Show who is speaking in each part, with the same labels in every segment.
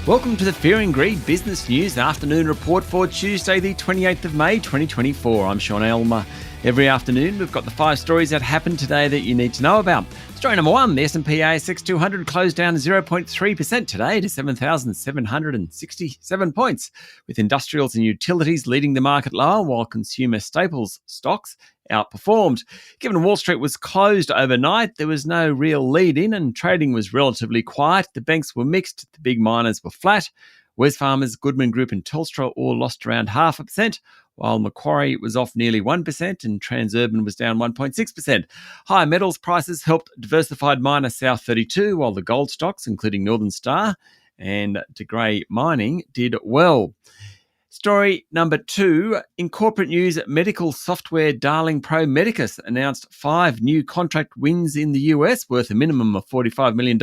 Speaker 1: Welcome to the Fear and Greed Business News Afternoon Report for Tuesday, the 28th of May, 2024. I'm Sean Elmer. Every afternoon, we've got the 5 stories that happened today that you need to know about. Story number 1, the S&P ASX 200 closed down 0.3% today to 7,767 points, with industrials and utilities leading the market lower while consumer staples stocks outperformed. Given Wall Street was closed overnight, there was no real lead-in and trading was relatively quiet. The banks were mixed, the big miners were flat. Wesfarmers, Goodman Group and Telstra all lost around 0.5%, while Macquarie was off nearly 1% and Transurban was down 1.6%. Higher metals prices helped diversified miner South32, while the gold stocks, including Northern Star and De Grey Mining, did well. Story number 2, in corporate news, medical software darling Pro Medicus announced 5 new contract wins in the US worth a minimum of $45 million.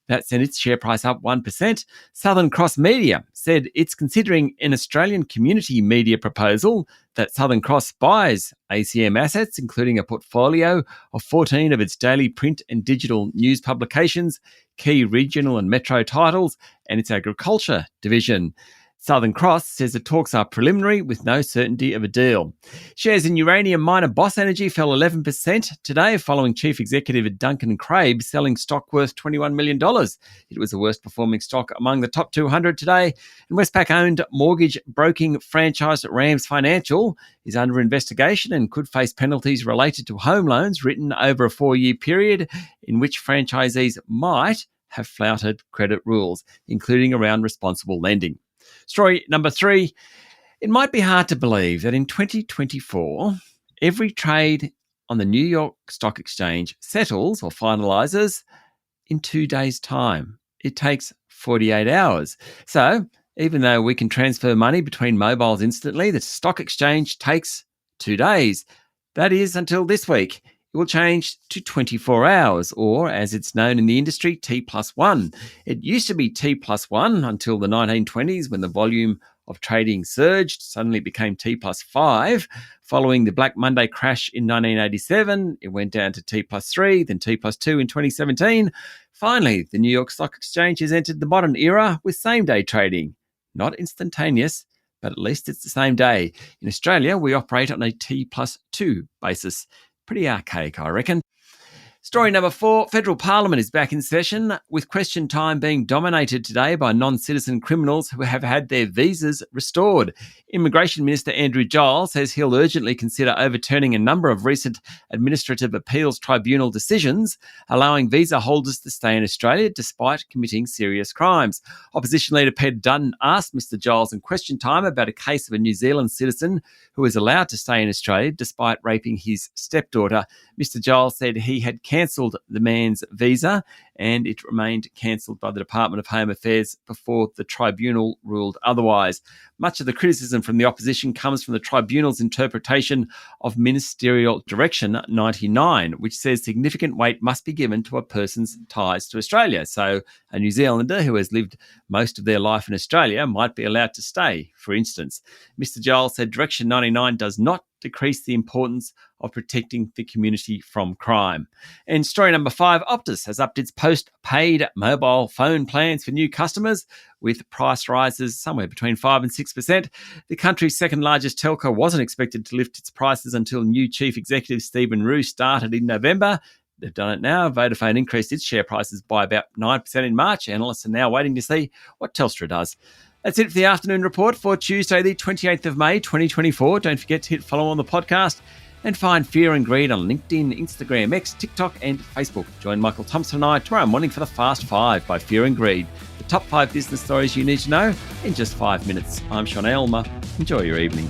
Speaker 1: That sent its share price up 1%. Southern Cross Media said it's considering an Australian community media proposal that Southern Cross buys ACM assets, including a portfolio of 14 of its daily print and digital news publications, key regional and metro titles, and its agriculture division. Southern Cross says the talks are preliminary with no certainty of a deal. Shares in uranium miner Boss Energy fell 11% today following Chief Executive Duncan Craib selling stock worth $21 million. It was the worst performing stock among the top 200 today. And Westpac-owned mortgage broking franchise Rams Financial is under investigation and could face penalties related to home loans written over a 4-year period in which franchisees might have flouted credit rules, including around responsible lending. Story number 3, it might be hard to believe that in 2024, every trade on the New York Stock Exchange settles or finalises in 2 days' time. It takes 48 hours. So even though we can transfer money between mobiles instantly, the stock exchange takes 2 days. That is until this week. It will change to 24 hours, or as it's known in the industry, T+1. It used to be T+1 until the 1920s when the volume of trading surged. Suddenly it became T+5. Following the Black Monday crash in 1987, it went down to T+3, then T+2 in 2017. Finally, the New York Stock Exchange has entered the modern era with same-day trading. Not instantaneous, but at least it's the same day. In Australia, we operate on a T+2 basis. Pretty archaic, I reckon. Story number 4, Federal Parliament is back in session, with question time being dominated today by non-citizen criminals who have had their visas restored. Immigration Minister Andrew Giles says he'll urgently consider overturning a number of recent Administrative Appeals Tribunal decisions, allowing visa holders to stay in Australia despite committing serious crimes. Opposition leader Peter Dutton asked Mr Giles in question time about a case of a New Zealand citizen who was allowed to stay in Australia despite raping his stepdaughter. Mr Giles said he had cancelled the man's visa and it remained cancelled by the Department of Home Affairs before the tribunal ruled otherwise. Much of the criticism from the opposition comes from the tribunal's interpretation of Ministerial Direction 99, which says significant weight must be given to a person's ties to Australia. So a New Zealander who has lived most of their life in Australia might be allowed to stay, for instance. Mr Giles said Direction 99 does not decrease the importance of protecting the community from crime. And story number 5, Optus has upped its post-paid mobile phone plans for new customers with price rises somewhere between 5 and 6%. The country's second largest telco wasn't expected to lift its prices until new Chief Executive Stephen Roux started in November. They've done it now. Vodafone increased its share prices by about 9% in March. Analysts are now waiting to see what Telstra does. That's it for the afternoon report for Tuesday, the 28th of May, 2024. Don't forget to hit follow on the podcast and find Fear and Greed on LinkedIn, Instagram, X, TikTok and Facebook. Join Michael Thompson and I tomorrow morning for the Fast 5 by Fear and Greed. The top 5 business stories you need to know in just 5 minutes. I'm Sean Elmer. Enjoy your evening.